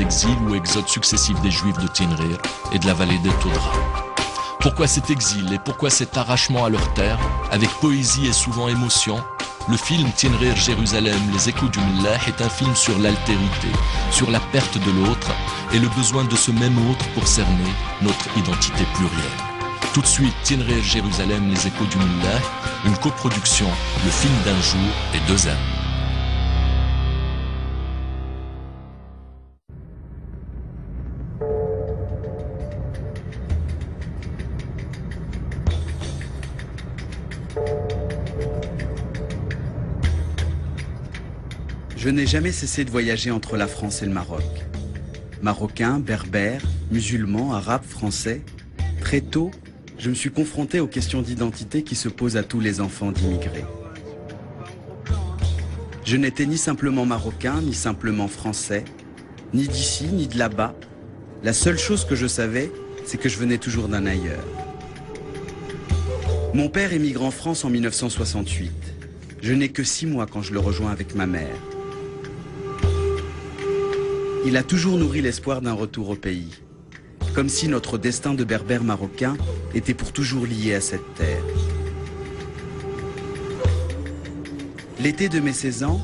exils ou exodes successifs des Juifs de Tinrir et de la vallée des Taudras. Pourquoi cet exil et pourquoi cet arrachement à leur terre, avec poésie et souvent émotion? Le film Tinrir Jérusalem, les échos du Millah est un film sur l'altérité, sur la perte de l'autre et le besoin de ce même autre pour cerner notre identité plurielle. Tout de suite, Tinrir Jérusalem, les échos du Millah, une coproduction, le film d'un jour et 2 âmes. Je n'ai jamais cessé de voyager entre la France et le Maroc. Marocains, berbères, musulmans, arabes, français. Très tôt, je me suis confronté aux questions d'identité qui se posent à tous les enfants d'immigrés. Je n'étais ni simplement marocain, ni simplement français, ni d'ici, ni de là-bas. La seule chose que je savais, c'est que je venais toujours d'un ailleurs. Mon père émigre en France en 1968. Je n'ai que 6 mois quand je le rejoins avec ma mère. Il a toujours nourri l'espoir d'un retour au pays, comme si notre destin de berbère marocain était pour toujours lié à cette terre. L'été de mes 16 ans,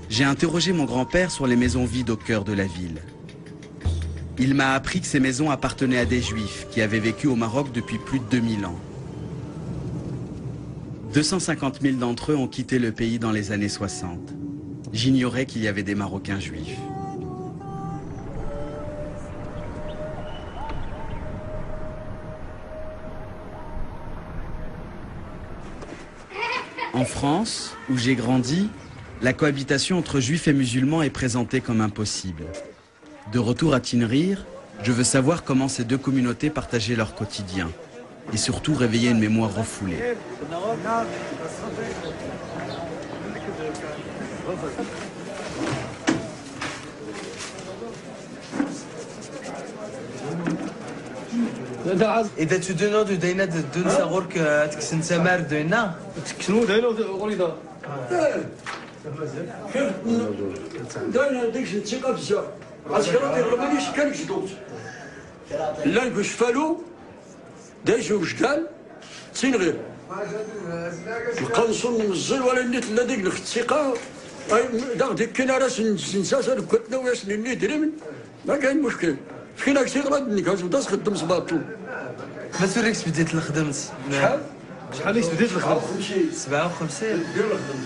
j'ai interrogé mon grand-père sur les maisons vides au cœur de la ville. Il m'a appris que ces maisons appartenaient à des Juifs qui avaient vécu au Maroc depuis plus de 2000 ans. 250 000 d'entre eux ont quitté le pays dans les années 60. J'ignorais qu'il y avait des Marocains juifs. En France, où j'ai grandi, la cohabitation entre juifs et musulmans est présentée comme impossible. De retour à Tinrir, je veux savoir comment ces 2 communautés partageaient leur quotidien et surtout réveiller une mémoire refoulée. إذا تدونا دينا دون ساغورك تكسن سمار دينا تكسنو دينا وليدا دينا ديك الثقة بزاف عسكرات يغلبنيش كان جدود لا باش فالو دايجو وجدال تينغير القنصل من الزل ولا نيت لا ديك الثقة داك ديك كاين راس نساسا كتنا وياس ني دريمن ما كاين مشكل فينا كثير غادي كاز بدا تخدم سباطو ما توريكش بديت الخدمت شحال بديت الخدمة 57 دير الخدمة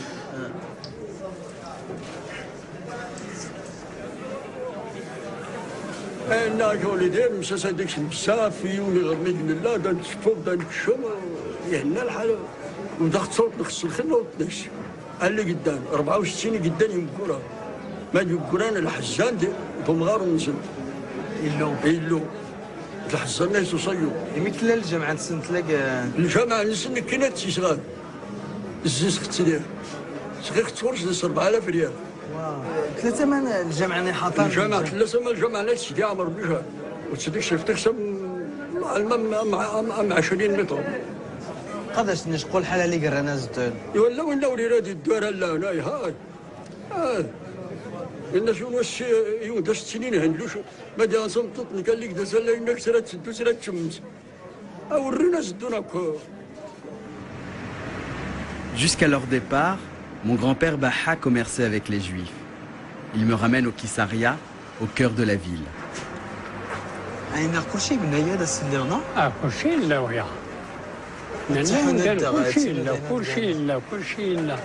انا جولي دير مساس هذاك بزاف يولي غميد لله دا نشوف دا نكشم يهنا الحال ودخلت صوت نخص الخدمة وتنش اللي قدام 64 قدام يمكورا ما يمكوران الحزان دي بمغار ونزل إلو الحزان ناس وصيو يميت لا الجامعة نسن تلاقى الجامعة نسن كاينة تيشغال الزيز ختليه صغير تفرج نص 4000 ريال 3 من الجامعة اللي حاطها الجامعة 3 من الجامعة لا سيدي عمر بها وتسديك شفت تخسم مع 20 متر قداش نشقوا الحالة اللي قرانا زدون ولا ولي رادي الدار لا هنايا هاي إن شنو الشيء يوم داش سنين هندلوش ما دي صمتني قال لك داز لا إنك سرات سدو سرات شمس أورينا زدونا Jusqu'à leur départ, mon grand-père Baha commerçait avec les Juifs. Il me ramène au Kissaria, au cœur de la ville. أين كل شيء من هي هذا سندرنا كل شيء لا ويا كل شيء لا كل شيء لا كل شيء لا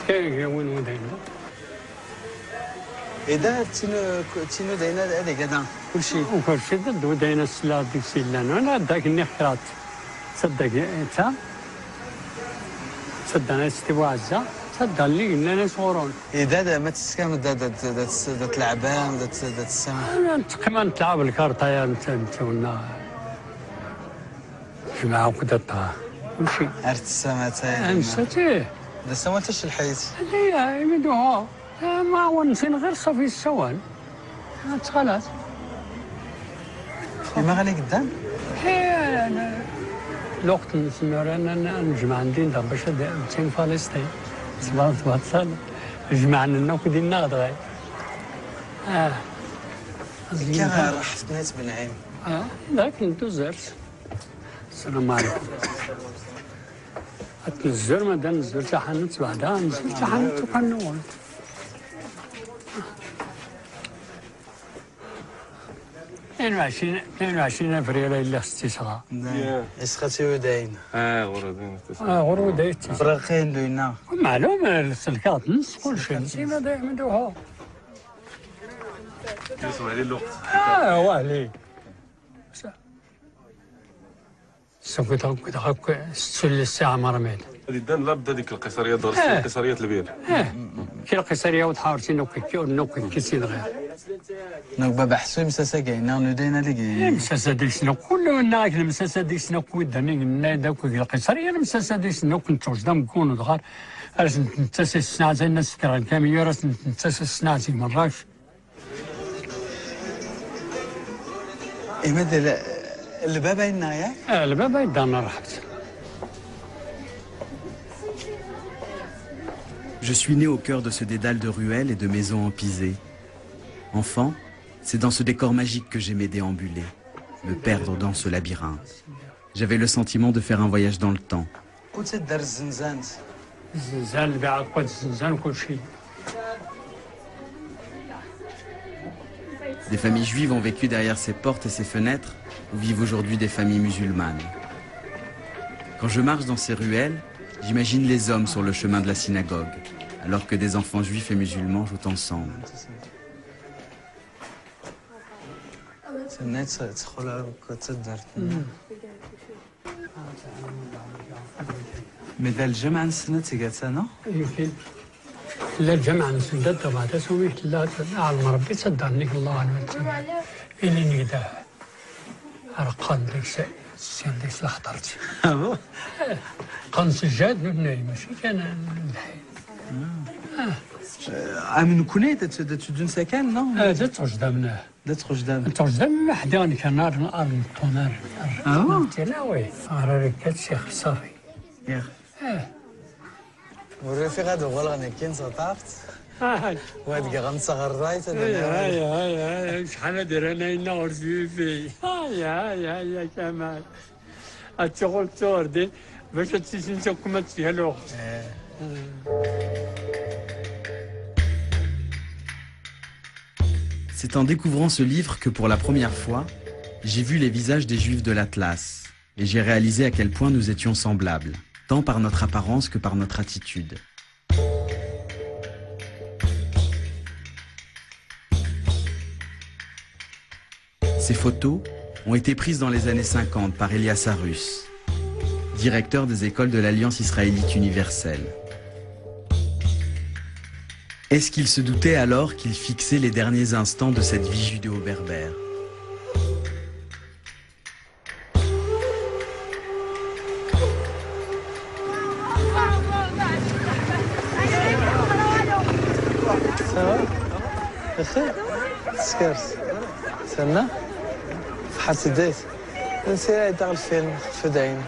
كاين وين ودينا إذا تينو دينا هذاك هذا كل شيء وكل شيء ضد دينا السلا ديك سيلان انا داك النخرات صدق انت صدقنا استوى عزة صدق اللي قلنا ناس غورون إذا ما تسكن دا تلعبان دا تسمع انا تقريبا نتلعب الكارطة يا انت ونا جماعة وكذا كل شيء عرفت السمات انساتيه دا سماتش الحيط هي يمدوها ما هو نسين غير صافي السوان تخلص ما غالي قدام هي انا الوقت نسمر انا نجمع عندي باش تين فلسطين سبحان الله جمعنا لنا وكدينا غدغاي كان راح في ناس بنعيم لكن دوزرت السلام عليكم أتنزل ما نزلت حنت بعدها نزلت حنت وحنون 22 افريل الى 6 اسختي وداين غرو دايت فراقين لينا معلوم السلكات نص كل شيء نسينا دائما دوها يسمع لي الوقت وهلي سوف كنت ستسل الساعة مرميد هذه دان لا بدا ديك القيصريه درس القيصريه البير كي القيصريه وتحاورتي نوكي كيسين غير نوك بابا حسوي مساسا كاينه ندينا اللي كاين مساسا ديك سنو كل ناك المساسا ديك سنو كويدني داك القيصريه المساسا ديك سنو كنت وجدا نكون دغار راس نتسس السنعه الناس كرا كاميو راس نتسس السنعه مراكش ماذا البابا هنا ياك؟ البابا يدانا رحبت. Je suis né au cœur de ce dédale de ruelles et de maisons empisées. Enfant, c'est dans ce décor magique que j'aimais déambuler, me perdre dans ce labyrinthe. J'avais le sentiment de faire un voyage dans le temps. Des familles juives ont vécu derrière ces portes et ces fenêtres où vivent aujourd'hui des familles musulmanes. Quand je marche dans ces ruelles, j'imagine les hommes sur le chemin de la synagogue, alors que des enfants juifs et musulmans jouent ensemble. Mais dans le jama'a السنة تيجاتها نو؟ يمكن لا الجماعة نسدد طبعا تسوي لا على المربي تصدقني الله عنه إني نقدر أرقان ديك السين ديك حضرتي قان سجاد نبني ماشي كان الحين من كونيت تدون سكن نو؟ تخرج دامنا تخرج دام تخرج دام حداني كان نار الطونار لا وي ركات شيخ صافي والرفيق هذا هو الغنكين سطارت وهاد غنصغر رايت هاي شحال داير انا ينور في هاي كمال الشغل توردي باش تسنسوك ما فيها الوقت C'est en découvrant ce livre que pour la première fois, j'ai vu les visages des Juifs de l'Atlas et j'ai réalisé à quel point nous étions semblables, tant par notre apparence que par notre attitude. Ces photos ont été prises dans les années 50 par Elias Arus, directeur des écoles de l'Alliance israélite universelle. Est-ce qu'il se doutait alors qu'il fixait les derniers instants de cette vie judéo-berbère ? سنة حسديت نسير هذا الفيلم فداين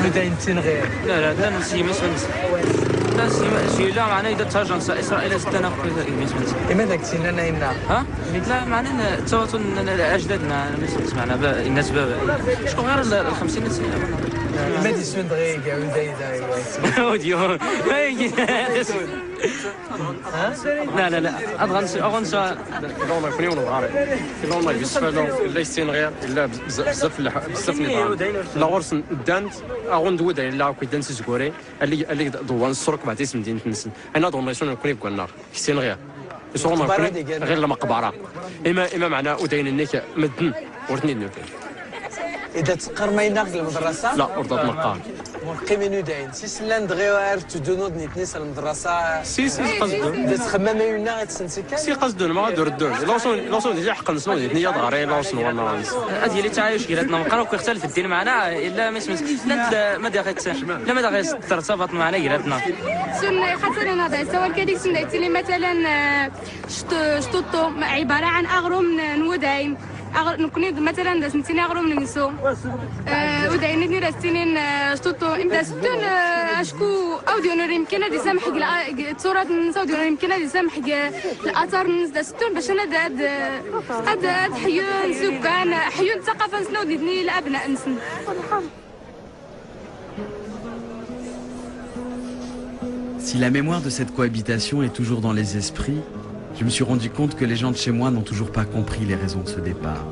فداين تنغير لا لا نسي مسمس لا سي لا معناه اذا تهاجم اسرائيل ستنا في لماذا كنتينا هنا ها لا معناه تواتن اجدادنا معنا الناس شكون غير ال 50 سنه ما ديسون دغيا ودايدا اوديو لا لا لا أغنسى كلهم يكونوا غاري كلهم يستفادوا لا يستنغير الا بزاف لا غرس دانت اغون دودا لا كيدان سكوري اللي دوان السرك بعد اسم مدينه نسن انا دون يسون يكون يبقى النار يستنغير يسون غير المقبره اما معنا ودين النيك مدن ورتني إذا تقر ما يناقض المدرسة؟ لا أرضات مقام مقيمين وداين سيسلان دغيوار تدونو دنيتنيس المدرسة سي قصدون إذا تخمم يونا غتسنسكا سي قصدون ما غادي يردون لوصون ديجا حق نسمو ديتني يا ضغري لوصون والله هذه اللي تعايش كيلاتنا نقراو كيختلف الدين معنا الا ما اسمش لا ما داغت لا ما داغت ترتبط معنا كيلاتنا سن خاصنا نهضر سواء كذيك سنيتي لي مثلا شطوطو عبارة عن أغرم نودايم نكوني مثلا دا سنتين أغرم ننسو ودايني نرى سنين شطوطو إمتى ستون أشكو أو ديونو يمكن دي سامح تصورات ننسو ديونو يمكن دي سامح الأثار ننس دا ستون باش أنا هاد حيون سكان حيون ثقافة نسنو ديدني الأبناء نسن. Si la mémoire de cette cohabitation est toujours dans les esprits, je me suis rendu compte que les gens de chez moi n'ont toujours pas compris les raisons de ce départ.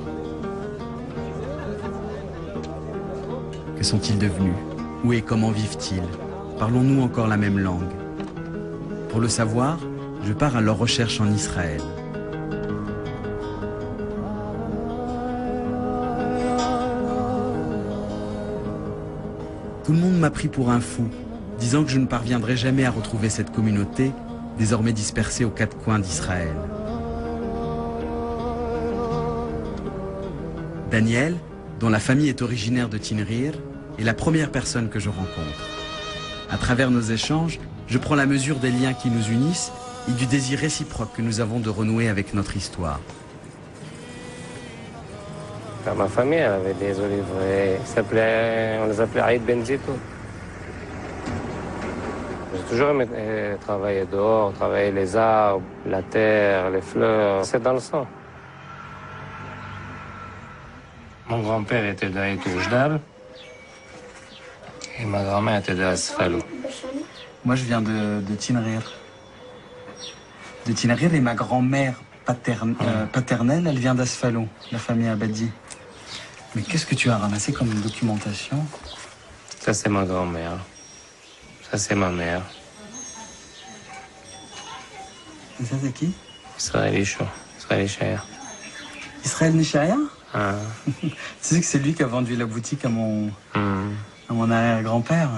Que sont-ils devenus? Où et comment vivent-ils? Parlons-nous encore la même langue? Pour le savoir, je pars à leur recherche en Israël. Tout le monde m'a pris pour un fou, disant que je ne parviendrai jamais à retrouver cette communauté, désormais dispersée aux quatre coins d'Israël. Daniel, dont la famille est originaire de Tinrir, est la première personne que je rencontre. À travers nos échanges, je prends la mesure des liens qui nous unissent et du désir réciproque que nous avons de renouer avec notre histoire. Ma famille avait des olives, on les appelait Aïd Benzito. J'ai toujours aimé travailler dehors, travailler les arbres, la terre, les fleurs. C'est dans le sang. Mon grand-père était d'Aït Oujdal et ma grand-mère était d'Asfalou. Moi, je viens de Tinrir. De Tinrir et ma grand-mère paternelle, elle vient d'Asfalou, la famille Abadi. Mais qu'est-ce que tu as ramassé comme documentation? Ça, c'est ma grand-mère. Ça, c'est ma mère. Et ça, c'est qui? Israël Isho. Israël Ishaïa. Israël Nishaïa? Ah. Tu sais que c'est lui qui a vendu la boutique à mon arrière-grand-père?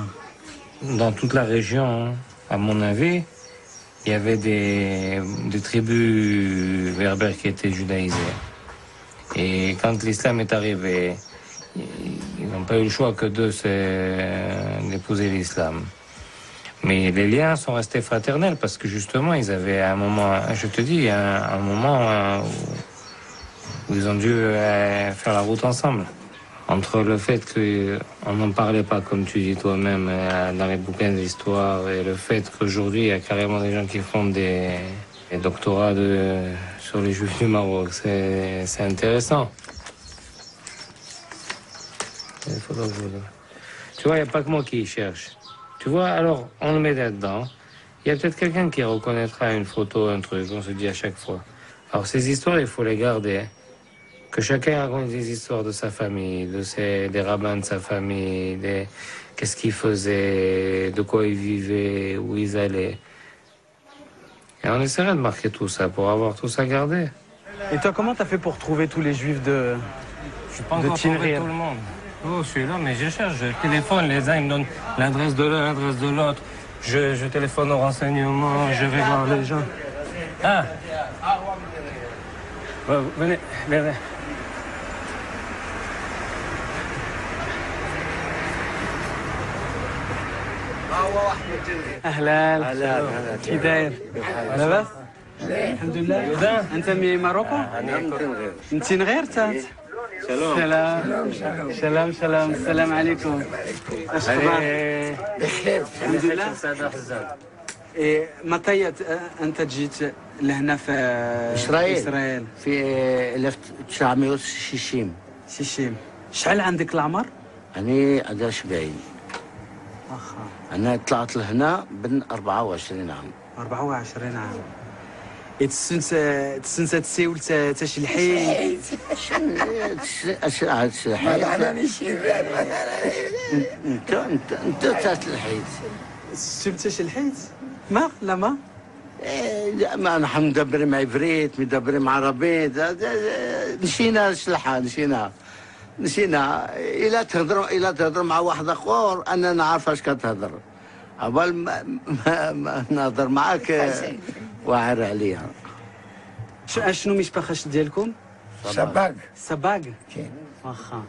Dans toute la région, à mon avis, il y avait des tribus berbères qui étaient judaïsées. Et quand l'islam est arrivé, ils n'ont pas eu le choix que d'épouser l'islam. Mais les liens sont restés fraternels parce que justement, ils avaient un moment, je te dis, un moment où ils ont dû faire la route ensemble. Entre le fait qu'on n'en parlait pas, comme tu dis toi-même, dans les bouquins d'histoire, et le fait qu'aujourd'hui, il y a carrément des gens qui font des doctorats sur les Juifs du Maroc. C'est intéressant. Tu vois, il n'y a pas que moi qui y cherche. Tu vois, alors, on le met là-dedans. Il y a peut-être quelqu'un qui reconnaîtra une photo, un truc, on se dit à chaque fois. Alors, ces histoires, il faut les garder. Que chacun raconte des histoires de sa famille, des rabbins de sa famille, qu'est-ce qu'ils faisaient, de quoi ils vivaient, où ils allaient. Et on essaierait de marquer tout ça pour avoir tout ça gardé. Et toi, comment t'as fait pour trouver tous les juifs de Je pas encore trouvé tout le monde. Oh, je suis là, mais je cherche, je téléphone, les uns ils me donnent l'adresse de l'un, l'adresse de l'autre. Je téléphone aux renseignements, je vais voir les gens. Ah venez, venez. اهلا كي داير لاباس الحمد لله انت من ماروكو من تنغير انت سلام سلام سلام السلام عليكم اش اخبارك الحمد لله متى انت جيت لهنا في اسرائيل في 1960 شحال عندك العمر؟ أنا أدري 70. أنا طلعت لهنا بن 24 عام. 24 عام. تسنسات تساول تشلحيت. أشرع تشلحيت. أنت تشلحيت. تشلحيت؟ ما لا ما؟ لا ما نحن مدبرين عبريت مدبرين عربيت نسينا الشلحة نسينا إلا تهضر مع واحد اخر انا نعرف اش كتهضر قبل ما نهضر معاك واعر عليها. شنو مشبخش ديالكم؟ سباق سباق واخا.